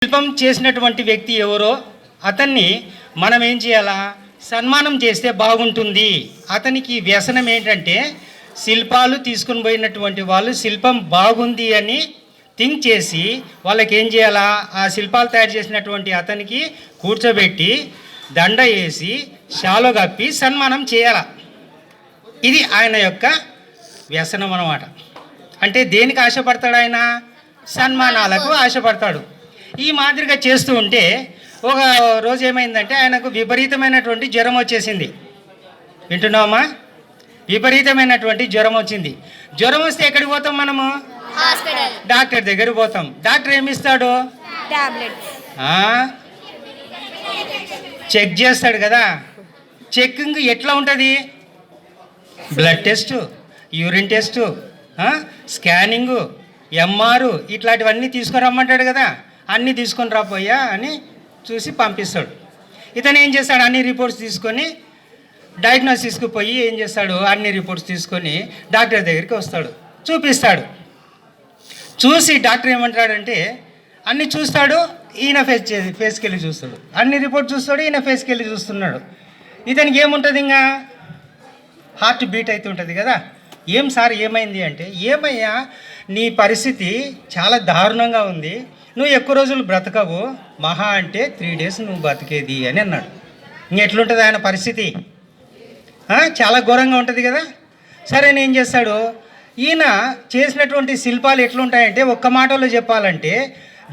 శిల్పం చేసినటువంటి వ్యక్తి ఎవరో అతన్ని మనం ఏం చేయాలా, సన్మానం చేస్తే బాగుంటుంది. అతనికి వ్యసనం ఏంటంటే శిల్పాలు తీసుకుని పోయినటువంటి వాళ్ళు శిల్పం బాగుంది అని థింక్ చేసి వాళ్ళకి ఏం చేయాలా, ఆ శిల్పాలు తయారు చేసినటువంటి అతనికి కూర్చోబెట్టి దండ వేసి షాలో కప్పి సన్మానం చేయాల. ఇది ఆయన యొక్క వ్యసనం అన్నమాట. అంటే దేనికి ఆశపడతాడు ఆయన? సన్మానాలకు ఆశపడతాడు. ఈ మాదిరిగా చేస్తూ ఉంటే ఒక రోజు ఏమైందంటే ఆయనకు విపరీతమైనటువంటి జ్వరం వచ్చేసింది. వింటున్నామా? విపరీతమైనటువంటి జ్వరం వచ్చింది. జ్వరం వస్తే ఎక్కడికి పోతాం మనము? డాక్టర్ దగ్గరికి పోతాం. డాక్టర్ ఏమిస్తాడు? చెక్ చేస్తాడు కదా. చెక్కింగ్ ఎట్లా ఉంటుంది? Blood test, urine test, scanning, MR ఇట్లాంటివన్నీ తీసుకొని రమ్మంటాడు కదా. అన్నీ తీసుకొని రాపోయా అని చూసి పంపిస్తాడు. ఇతను ఏం చేస్తాడు? అన్ని రిపోర్ట్స్ తీసుకొని డయాగ్నోసిస్కి పోయి ఏం చేస్తాడు? అన్ని రిపోర్ట్స్ తీసుకొని డాక్టర్ దగ్గరికి వస్తాడు, చూపిస్తాడు. చూసి డాక్టర్ ఏమంటాడంటే అన్నీ చూస్తాడు, ఈయన ఫేస్కి వెళ్ళి చూస్తాడు. అన్ని రిపోర్ట్ చూస్తాడు, ఈయన ఫేస్కి వెళ్ళి చూస్తున్నాడు. ఇతనికి ఏముంటుంది? ఇంకా హార్ట్ బీట్ అవుతుంటుంది కదా. ఏం సార్ ఏమైంది అంటే, ఏమయ్యా నీ పరిస్థితి చాలా దారుణంగా ఉంది, నువ్వు ఎక్కువ రోజులు బ్రతకవు, మహా అంటే 3 days నువ్వు బతికేది అని అన్నాడు. ఇంకెట్లుంటుంది ఆయన పరిస్థితి? చాలా ఘోరంగా ఉంటుంది కదా. సరే నేను చేస్తాడు, ఈయన చేసినటువంటి శిల్పాలు ఎట్లుంటాయంటే ఒక్క మాటలో చెప్పాలంటే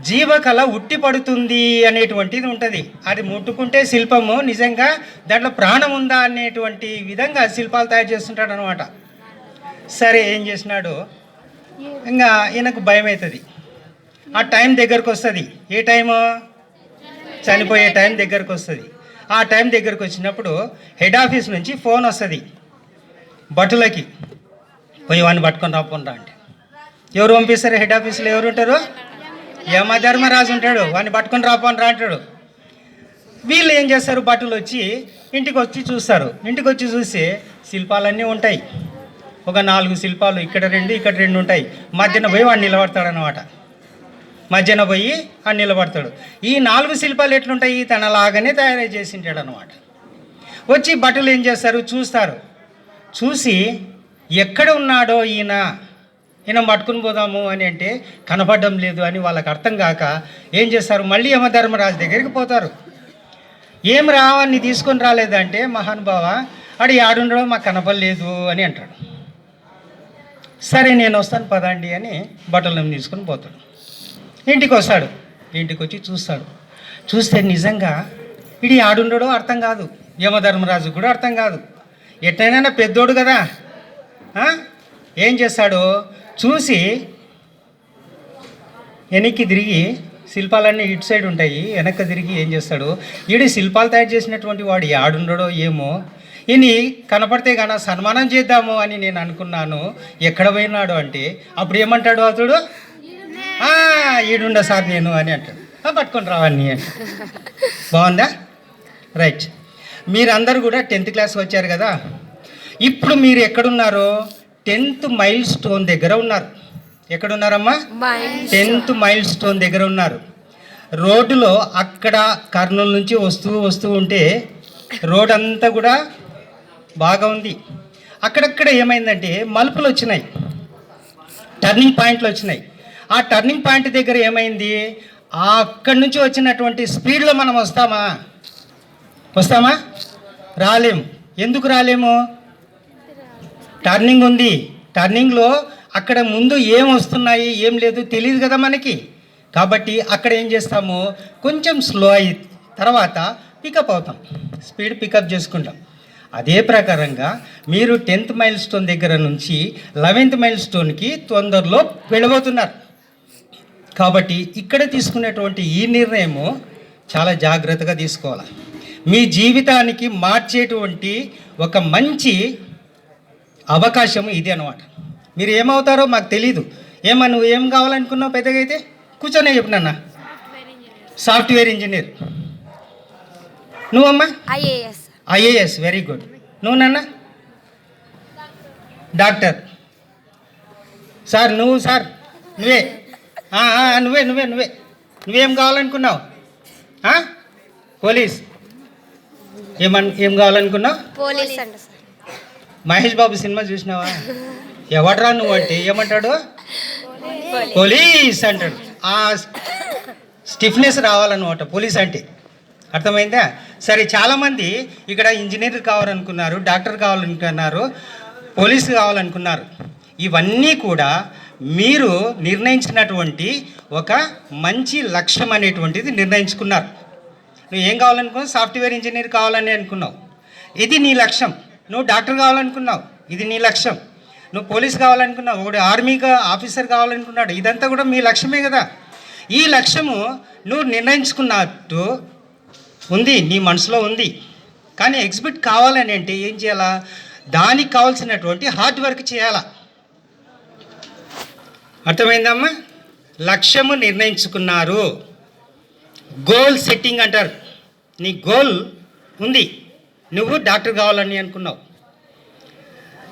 జీవకళ ఉట్టి పడుతుంది అనేటువంటిది ఉంటుంది. అది ముట్టుకుంటే శిల్పము నిజంగా దాంట్లో ప్రాణం ఉందా అనేటువంటి విధంగా శిల్పాలు తయారు చేస్తుంటాడు అనమాట. సరే ఏం చేసినాడు, ఇంకా ఈయనకు భయం అవుతుంది. ఆ టైం దగ్గరకు వస్తుంది. ఏ టైము? చనిపోయే టైం దగ్గరకు వస్తుంది. ఆ టైం దగ్గరకు వచ్చినప్పుడు హెడ్ ఆఫీస్ నుంచి ఫోన్ వస్తుంది భటులకి, పోయి వాడిని పట్టుకొని రాకుండా అంటే. ఎవరు పంపిస్తారు? హెడ్ ఆఫీస్లో ఎవరు ఉంటారు? యమధర్మరాజు ఉంటాడు. వాడిని పట్టుకొని రాపోనరా అంటాడు. వీళ్ళు ఏం చేస్తారు? భటులు వచ్చి ఇంటికి వచ్చి చూస్తారు. ఇంటికి వచ్చి చూసి శిల్పాలన్నీ ఉంటాయి. ఒక 4 శిల్పాలు, ఇక్కడ 2 ఇక్కడ 2 ఉంటాయి. మధ్యన పోయి వాడు నిలబడతాడు అనమాట. మధ్యన పోయి వాడు నిలబడతాడు. ఈ 4 శిల్పాలు ఎట్లుంటాయి? తనలాగానే తయారు చేసింటాడు అనమాట. వచ్చి భటులు ఏం చేస్తారు? చూస్తారు. చూసి ఎక్కడ ఉన్నాడో ఈయన పట్టుకుని పోదాము అని అంటే కనపడడం లేదు అని వాళ్ళకి అర్థం కాక ఏం చేస్తారు? మళ్ళీ యమధర్మరాజు దగ్గరికి పోతారు. ఏం రావాన్ని తీసుకొని రాలేదంటే, మహానుభావ ఆడు ఆడుండడం మాకు కనపడలేదు అని అంటాడు. సరే నేను వస్తాను పదండి అని బట్టలను తీసుకొని పోతాడు. ఇంటికి వస్తాడు. ఇంటికి వచ్చి చూస్తాడు. చూస్తే నిజంగా ఇది ఆడుండడో అర్థం కాదు, యమధర్మరాజు కూడా అర్థం కాదు. ఎట్లయినా పెద్దోడు కదా. ఏం చేస్తాడు? చూసి వెనక్కి తిరిగి, శిల్పాలన్నీ ఇటు సైడ్ ఉంటాయి, వెనక్కి తిరిగి ఏం చేస్తాడు? ఈడు శిల్పాలు తయారు చేసినటువంటి వాడు ఆడుండడో ఏమో, ఈయన కనపడితే కానీ సన్మానం చేద్దాము అని నేను అనుకున్నాను, ఎక్కడ పోయినాడు అంటే అప్పుడు ఏమంటాడు అతడు? ఈడుండ సార్ నేను అని అంటాడు. పట్టుకొని రావని అంటే. బాగుందా? రైట్. మీరందరూ కూడా 10th క్లాస్కి వచ్చారు కదా. ఇప్పుడు మీరు ఎక్కడున్నారు? 10th మైల్ స్టోన్ దగ్గర ఉన్నారు. ఎక్కడున్నారమ్మా? 10th మైల్ స్టోన్ దగ్గర ఉన్నారు. రోడ్డులో అక్కడ కర్నూలు నుంచి వస్తూ ఉంటే రోడ్ అంతా కూడా బాగా ఉంది. అక్కడక్కడ ఏమైందంటే మలుపులు వచ్చినాయి, టర్నింగ్ పాయింట్లు వచ్చినాయి. ఆ టర్నింగ్ పాయింట్ దగ్గర ఏమైంది? అక్కడి నుంచి వచ్చినటువంటి స్పీడ్లో మనం వస్తామా? రాలేము. ఎందుకు రాలేము? టర్నింగ్ ఉంది. టర్నింగ్లో అక్కడ ముందు ఏం వస్తున్నాయి ఏం లేదు తెలియదు కదా మనకి. కాబట్టి అక్కడ ఏం చేస్తాము? కొంచెం స్లో అయి తర్వాత పికప్ అవుతాం, స్పీడ్ పికప్ చేసుకుంటాం. అదే ప్రకారంగా మీరు 10th మైల్ స్టోన్ దగ్గర నుంచి 11th మైల్ స్టోన్కి తొందరలో వెళ్ళబోతున్నారు. కాబట్టి ఇక్కడ తీసుకునేటువంటి ఈ నిర్ణయము చాలా జాగ్రత్తగా తీసుకోవాలి. మీ జీవితానికి మార్చేటువంటి ఒక మంచి అవకాశం ఇది అన్నమాట. మీరు ఏమవుతారో మాకు తెలీదు. నువ్వు ఏం కావాలనుకున్నావు? పెద్దగా అయితే కూర్చొనే చెప్పు నాన్న. Software engineer. నువ్వమ్మా? ఐఏఎస్. Very good. నువ్వు నాన్న? డాక్టర్. సార్ నువ్వే. నువ్వే నువ్వేం కావాలనుకున్నావు? పోలీస్. ఏం కావాలనుకున్నావు? పోలీస్ అంట సార్. మహేష్ బాబు సినిమా చూసినావా? ఎవడరా నువ్వు అంటే ఏమంటాడు? పోలీస్ అంటాడు. ఆ స్టిఫ్నెస్ రావాలన్నమాట పోలీస్ అంటే. అర్థమైందా? సరే, చాలామంది ఇక్కడ ఇంజనీర్ కావాలనుకున్నారు, డాక్టర్ కావాలనుకున్నారు, పోలీసు కావాలనుకున్నారు. ఇవన్నీ కూడా మీరు నిర్ణయించినటువంటి ఒక మంచి లక్ష్యం అనేటువంటిది నిర్ణయించుకున్నారు. నువ్వు ఏం కావాలనుకున్నావు? సాఫ్ట్వేర్ ఇంజనీర్ కావాలని అనుకున్నావు, ఇది నీ లక్ష్యం. నువ్వు డాక్టర్ కావాలనుకున్నావు, ఇది నీ లక్ష్యం. నువ్వు పోలీస్ కావాలనుకున్నావు, ఒకటి ఆర్మీగా ఆఫీసర్ కావాలనుకున్నాడు, ఇదంతా కూడా మీ లక్ష్యమే కదా. ఈ లక్ష్యము నువ్వు నిర్ణయించుకున్నట్టు ఉంది, నీ మనసులో ఉంది. కానీ ఎగ్జిబిట్ కావాలని అంటే ఏం చేయాలా? దానికి కావాల్సినటువంటి హార్డ్ వర్క్ చేయాలా. అర్థమైందమ్మా? లక్ష్యము నిర్ణయించుకున్నారు, గోల్ సెట్టింగ్ అంటారు. నీ గోల్ ఉంది, నువ్వు డాక్టర్ కావాలని అనుకున్నావు.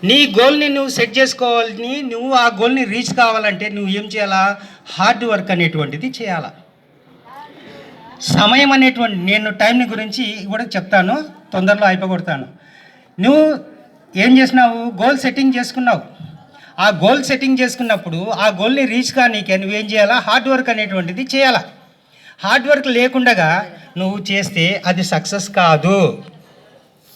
నీ గోల్ని నువ్వు సెట్ చేసుకోవాలని, నువ్వు ఆ గోల్ని రీచ్ కావాలంటే నువ్వు ఏం చేయాలా? హార్డ్ వర్క్ అనేటువంటిది చేయాలా. సమయం అనేటువంటి, నేను టైంని గురించి కూడా చెప్తాను, తొందరలో అయిపోగొడతాను. నువ్వు ఏం చేసినావు? గోల్ సెట్టింగ్ చేసుకున్నావు. ఆ గోల్ సెట్టింగ్ చేసుకున్నప్పుడు ఆ గోల్ని రీచ్ కానీకే నువ్వేం చేయాలా? హార్డ్ వర్క్ అనేటువంటిది చేయాలా. హార్డ్ వర్క్ లేకుండా నువ్వు చేస్తే అది సక్సెస్ కాదు.